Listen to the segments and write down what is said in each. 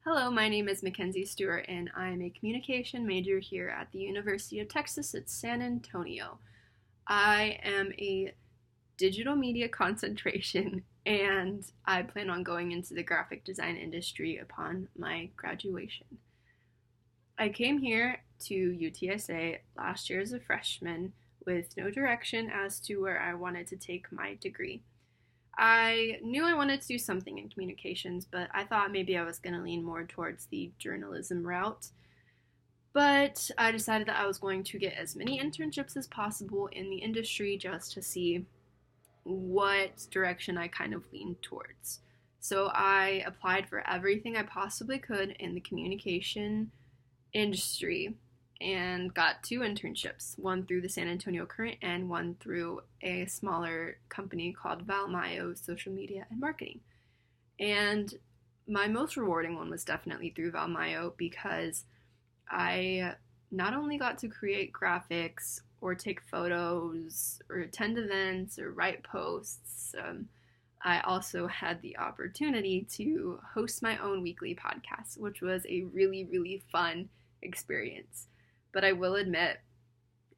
Hello, my name is Mackenzie Stewart, and I'm a communication major here at the University of Texas at San Antonio. I am a digital media concentration, and I plan on going into the graphic design industry upon my graduation. I came here to UTSA last year as a freshman with no direction as to where I wanted to take my degree. I knew I wanted to do something in communications, but I thought maybe I was going to lean more towards the journalism route. But I decided that I was going to get as many internships as possible in the industry just to see what direction I kind of leaned towards. So I applied for everything I possibly could in the communication industry and got two internships, one through the San Antonio Current and one through a smaller company called Valmayo Social Media and Marketing. And my most rewarding one was definitely through Valmayo because I not only got to create graphics or take photos or attend events or write posts, I also had the opportunity to host my own weekly podcast, which was a really, really fun experience. But I will admit,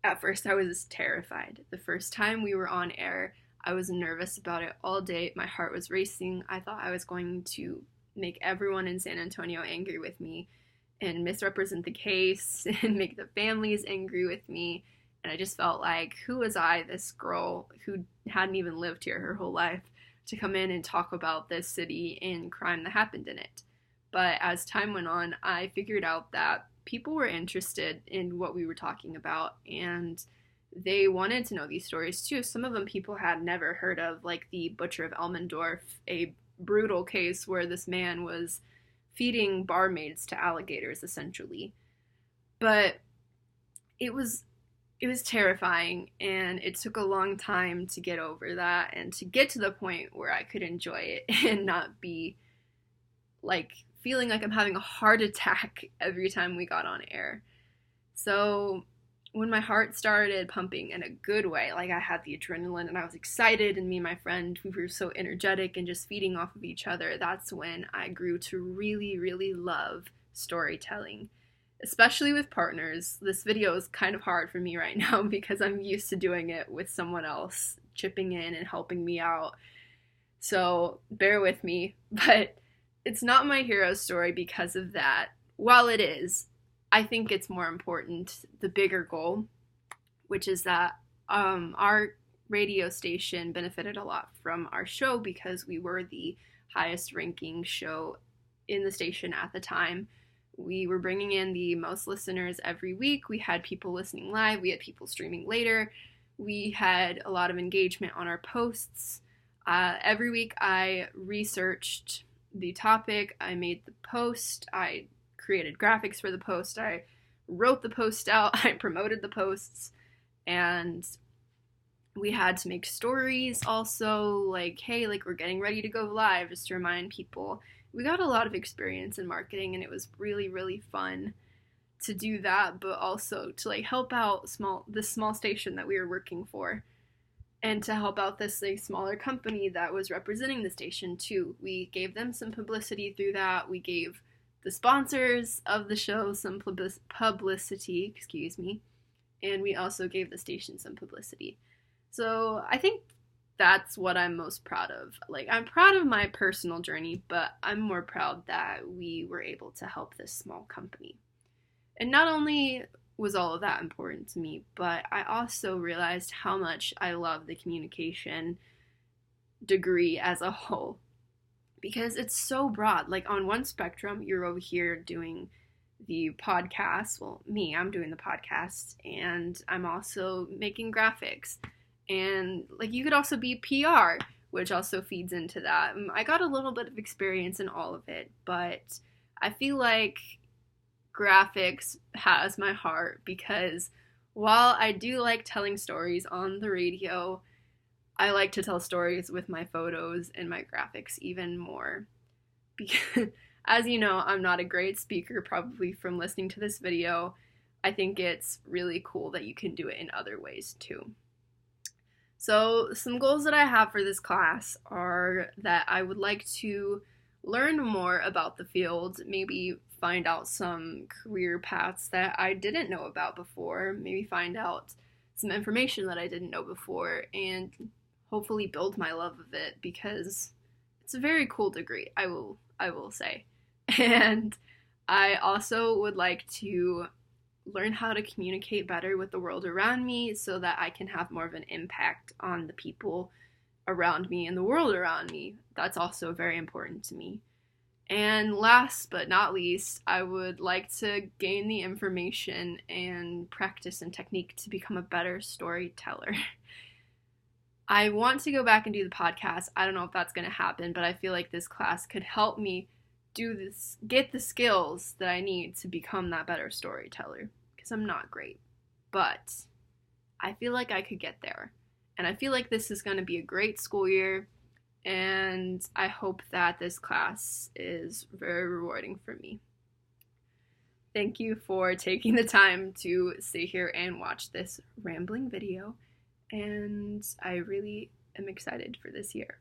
at first I was terrified. The first time we were on air, I was nervous about it all day. My heart was racing. I thought I was going to make everyone in San Antonio angry with me and misrepresent the case and make the families angry with me. And I just felt like, who was I, this girl who hadn't even lived here her whole life, to come in and talk about this city and crime that happened in it? But as time went on, I figured out that people were interested in what we were talking about, and they wanted to know these stories too. Some of them people had never heard of, like the Butcher of Elmendorf, a brutal case where this man was feeding barmaids to alligators, essentially. But it was terrifying, and it took a long time to get over that and to get to the point where I could enjoy it and not be like feeling like I'm having a heart attack every time we got on air. So when my heart started pumping in a good way, like I had the adrenaline and I was excited, and me and my friend, we were so energetic and just feeding off of each other, that's when I grew to really, really love storytelling, especially with partners. This video is kind of hard for me right now because I'm used to doing it with someone else chipping in and helping me out. So bear with me, but it's not my hero story because of that. While it is, I think it's more important, the bigger goal, which is that our radio station benefited a lot from our show because we were the highest ranking show in the station at the time. We were bringing in the most listeners every week. We had people listening live. We had people streaming later. We had a lot of engagement on our posts. Every week I researched the topic, I made the post, I created graphics for the post, I wrote the post out, I promoted the posts, and we had to make stories also, like, hey, like, we're getting ready to go live, just to remind people. We got a lot of experience in marketing, and it was really, really fun to do that, but also to, like, help out this small station that we were working for, and to help out this smaller company that was representing the station too. We gave them some publicity through that. We gave the sponsors of the show some publicity, and we also gave the station some publicity. So I think that's what I'm most proud of. Like, I'm proud of my personal journey, but I'm more proud that we were able to help this small company. And not only was all of that important to me, but I also realized how much I love the communication degree as a whole, because it's so broad. Like, on one spectrum, you're over here doing the podcast. Well, I'm doing the podcast, and I'm also making graphics, and like, you could also be PR, which also feeds into that. I got a little bit of experience in all of it, but I feel like graphics has my heart, because while I do like telling stories on the radio, I like to tell stories with my photos and my graphics even more. Because, as you know, I'm not a great speaker, probably from listening to this video. I think it's really cool that you can do it in other ways too. So some goals that I have for this class are that I would like to learn more about the field, maybe find out some career paths that I didn't know about before, maybe find out some information that I didn't know before, and hopefully build my love of it because it's a very cool degree, I will say. And I also would like to learn how to communicate better with the world around me so that I can have more of an impact on the people around me and the world around me. That's also very important to me. And last but not least, I would like to gain the information and practice and technique to become a better storyteller. I want to go back and do the podcast. I don't know if that's going to happen, but I feel like this class could help me do this, get the skills that I need to become that better storyteller, because I'm not great. But I feel like I could get there. And I feel like this is going to be a great school year, and I hope that this class is very rewarding for me. Thank you for taking the time to sit here and watch this rambling video, and I really am excited for this year.